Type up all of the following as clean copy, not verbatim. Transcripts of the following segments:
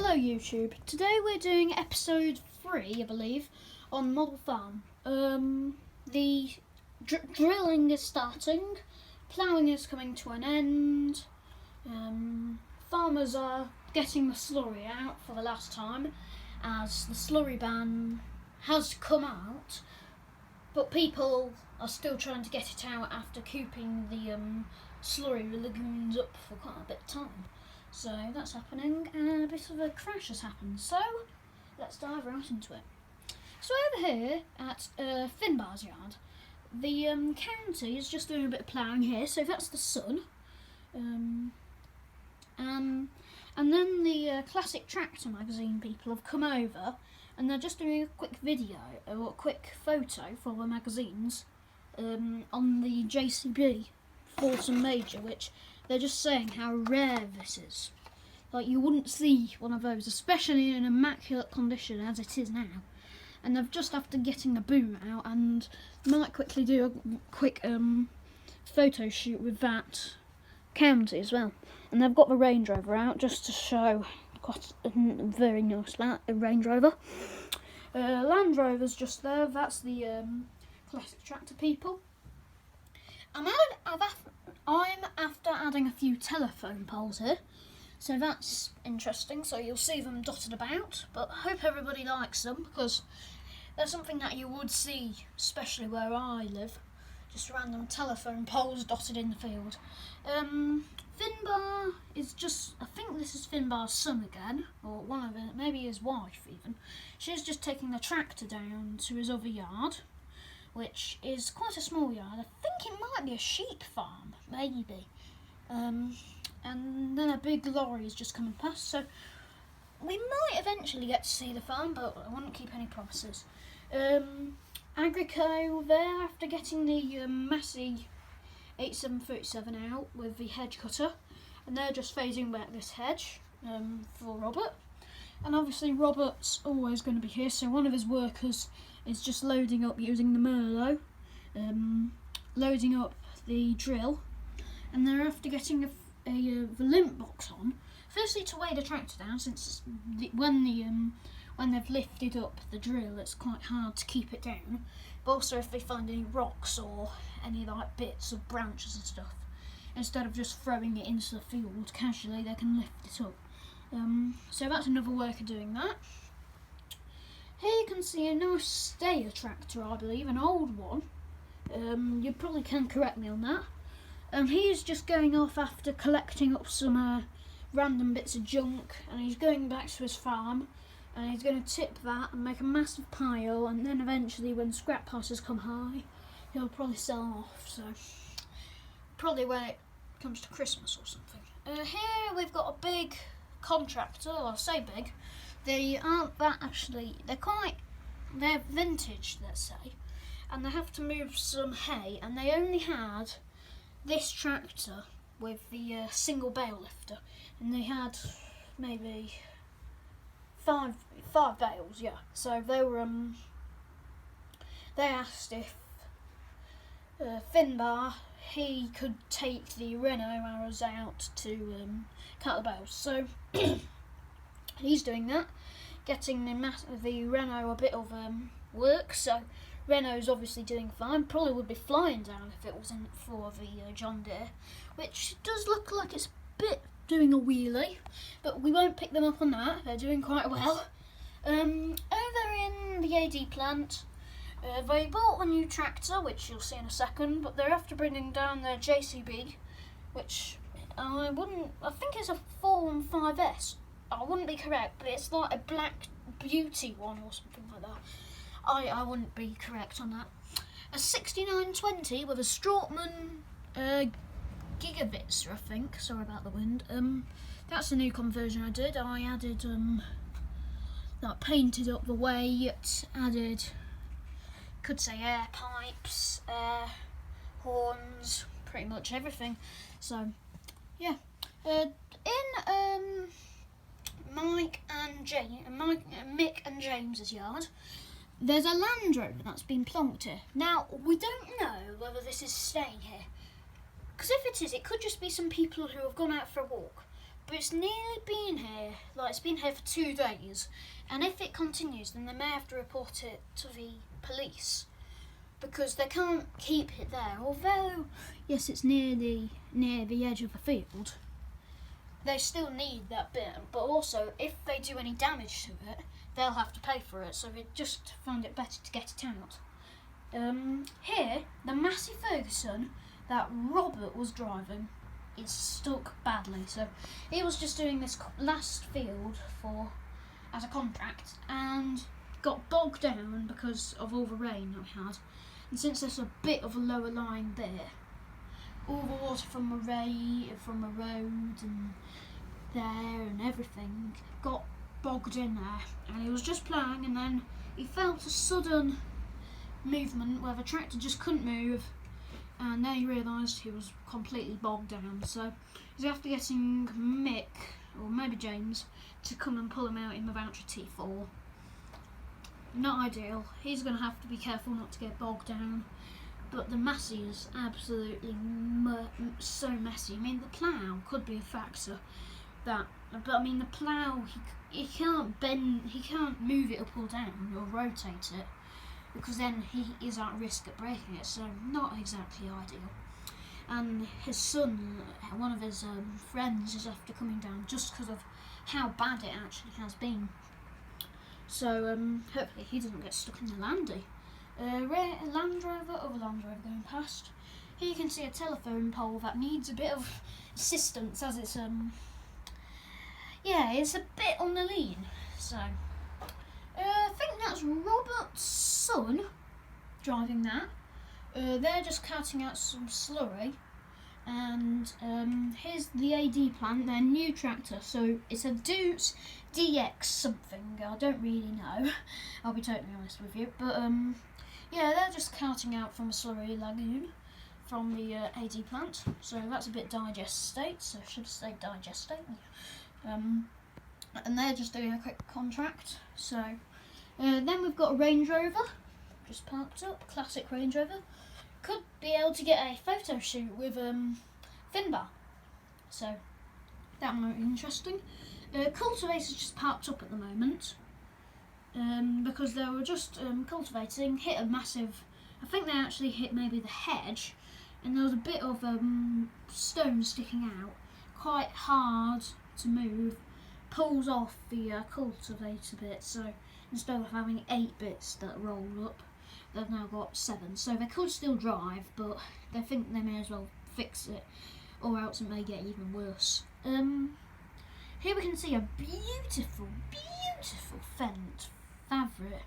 Hello YouTube, today we're doing episode 3, I believe, on Model Farm. The drilling is starting, ploughing is coming to an end, farmers are getting the slurry out for the last time, as the slurry ban has come out, but people are still trying to get it out after cooping the slurry lagoons up for quite a bit of time. So that's happening, and a bit of a crash has happened, so let's dive right into it. So over here at Finbar's yard, the county is just doing a bit of ploughing here, so that's the sun. And then the Classic Tractor magazine people have come over, and they're just doing a quick video, or a quick photo for the magazines on the JCB Fortune Major, which they're just saying how rare this is. Like, you wouldn't see one of those, especially in immaculate condition as it is now. And they've just after getting a boom out, and might quickly do a quick photo shoot with that county as well. And they've got the Range Rover out just to show quite a very nice Range Rover. Land Rover's just there. That's the Classic Tractor people. I'm after adding a few telephone poles here, so that's interesting. So you'll see them dotted about, but I hope everybody likes them, because they're something that you would see, especially where I live, just random telephone poles dotted in the field. Finbar is just, I think this is Finbar's son again, or one of it, maybe his wife even. She's just taking the tractor down to his other yard, which is quite a small yard. I think it might be a sheep farm, maybe. And then a big lorry is just coming past, so we might eventually get to see the farm, but I wouldn't keep any promises. Agrico there, after getting the Massey 8737 out with the hedge cutter, and they're just phasing back this hedge for Robert. And obviously Robert's always going to be here, so one of his workers is just loading up using the Merlot, loading up the drill, and they're after getting the limp box on. Firstly, to weigh the tractor down, since when they've lifted up the drill, it's quite hard to keep it down. But also, if they find any rocks or any like bits of branches and stuff, instead of just throwing it into the field casually, they can lift it up. So that's another worker doing that. Here you can see a nice stayer tractor, I believe, an old one. You probably can correct me on that. He's just going off after collecting up some random bits of junk, and he's going back to his farm, and he's going to tip that and make a massive pile, and then eventually when scrap prices come high, he'll probably sell them off. So probably when it comes to Christmas or something. Here we've got a big contractor, or I say big, they aren't that actually, they're vintage, let's say, and they have to move some hay, and they only had this tractor with the single bale lifter, and they had maybe five bales, yeah. So they were they asked if Finbar, he could take the Renault arrows out to cut the bales. So he's doing that, getting the Renault a bit of work. So Renault's obviously doing fine. Probably would be flying down if it wasn't for the John Deere, which does look like it's a bit doing a wheelie, but we won't pick them up on that. They're doing quite well. Over in the AD plant, they bought a new tractor, which you'll see in a second, but they're after bringing down their JCB, which I think it's a 415S. I wouldn't be correct, but it's like a black beauty one or something like that. I wouldn't be correct on that. A 6920 with a Strautmann Gigavitzer, I think. Sorry about the wind. That's the new conversion I did. I added that painted up the weight, added, could say air pipes, air horns, pretty much everything. So yeah. In Mick and James's yard, there's a Land Rover that's been plonked here. Now, we don't know whether this is staying here, because if it is, it could just be some people who have gone out for a walk. but it's nearly been here. Like, it's been here for 2 days, and if it continues, then they may have to report it to the police because they can't keep it there. Although, yes, it's near the edge of the field, they still need that bit. But also, if they do any damage to it, they'll have to pay for it. So they just find it better to get it out. Here, the Massey Ferguson that Robert was driving is stuck badly. So he was just doing this last field as a contract and got bogged down because of all the rain that we had. And since there's a bit of a lower lying bit, all the water from the road and there and everything got bogged in there. And he was just ploughing, and then he felt a sudden movement where the tractor just couldn't move, and then he realised he was completely bogged down. So he's after getting Mick, or maybe James, to come and pull him out in the voucher T4. Not ideal. He's going to have to be careful not to get bogged down. But the Massey is absolutely so messy. I mean, the plough could be a factor. But I mean, the plough, he can't bend, he can't move it up or down or rotate it, because then he is at risk at breaking it, so not exactly ideal. And his son, one of his friends, is after coming down just because of how bad it actually has been. So hopefully he doesn't get stuck in the landy. Other Land Rover going past. Here you can see a telephone pole that needs a bit of assistance, as it's it's a bit on the lean. So I think that's Robert's son driving that. They're just carting out some slurry, and here's the AD plant, their new tractor. So it's a Doots DX something, I don't really know, I'll be totally honest with you, but they're just carting out from a slurry lagoon from the AD plant. So that's a bit digest state, so I should have said digest state. And they're just doing a quick contract. So then we've got a Range Rover just parked up, classic Range Rover. Could be able to get a photo shoot with Finbar, so that might be interesting. Cultivator's just parked up at the moment because they were just cultivating, hit a massive, I think they actually hit maybe the hedge, and there was a bit of stone sticking out, quite hard to move, pulls off the cultivator bit, so instead of having 8 bits that roll up, they've now got 7. So they could still drive, but they think they may as well fix it, or else it may get even worse. Here we can see a beautiful Fendt fabric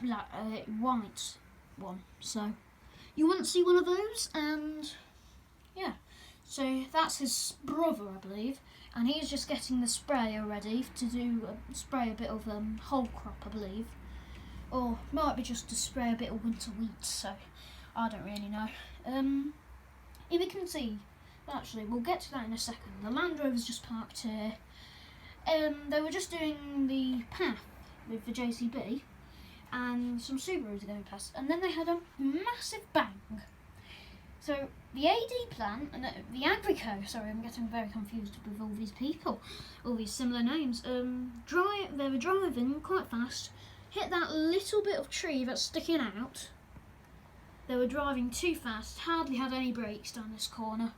black, white one. So you want to see one of those, and yeah. So that's his brother, I believe, and he's just getting the sprayer ready to do spray a bit of whole crop, I believe, or might be just to spray a bit of winter wheat. So I don't really know. Here we can see. Actually, we'll get to that in a second. The Land Rover's just parked here. They were just doing the path with the JCB, and some Subarus are going past, and then they had a massive bang. So the AD plant and the Agrico, sorry, I'm getting very confused with all these people, all these similar names. They were driving quite fast, hit that little bit of tree that's sticking out. They were driving too fast, hardly had any brakes down this corner.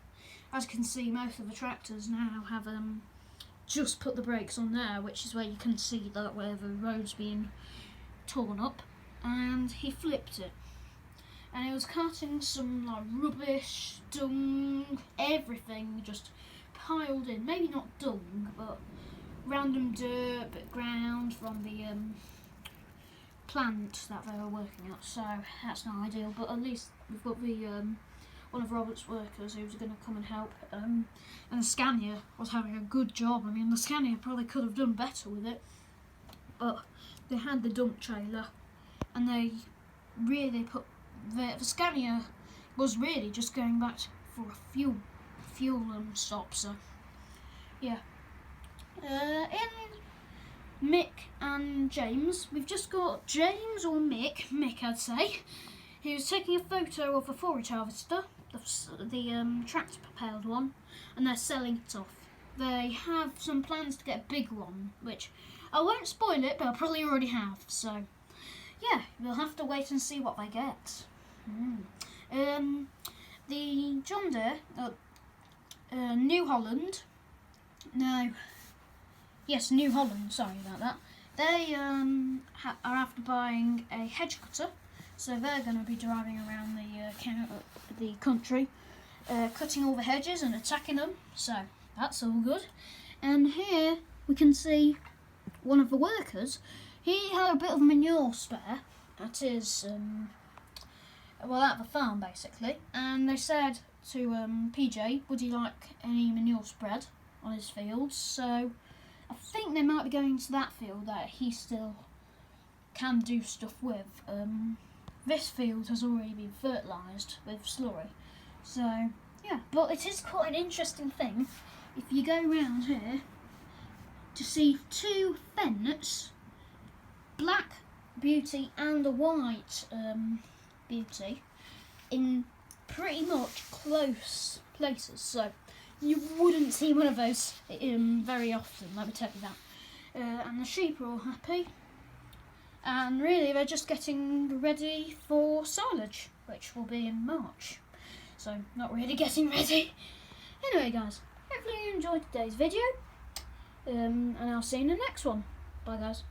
As you can see, most of the tractors now have just put the brakes on there, which is where you can see that where the road's been torn up, and he flipped it. And he was carting some like rubbish, dung, everything just piled in. Maybe not dung, but random dirt, bit ground from the plant that they were working at. So that's not ideal, but at least we've got the one of Robert's workers who's going to come and help. And the Scania was having a good job. I mean, the Scania probably could have done better with it, but they had the dump trailer, and they really put the Scania was really just going back for a fuel stop. So yeah. In Mick and James, we've just got James, or Mick I'd say. He was taking a photo of a forage harvester, the tractor propelled one, and they're selling it off. they have some plans to get a big one, which I won't spoil it, but I probably already have. So, yeah, we'll have to wait and see what they get. The John Deere, New Holland. No, yes, New Holland. Sorry about that. They are after buying a hedge cutter, so they're going to be driving around the country, cutting all the hedges and attacking them. So that's all good. And here we can see one of the workers. He had a bit of manure spare at his at the farm basically, and they said to PJ, would he like any manure spread on his fields? So I think they might be going to that field that he still can do stuff with. This field has already been fertilised with slurry. So yeah, but it is quite an interesting thing if you go round here to see two fence, black beauty and a white beauty, in pretty much close places. So you wouldn't see one of those very often, let me tell you that. And the sheep are all happy, and really they're just getting ready for silage, which will be in March. So not really getting ready. Anyway guys, hopefully you enjoyed today's video, and I'll see you in the next one. Bye guys.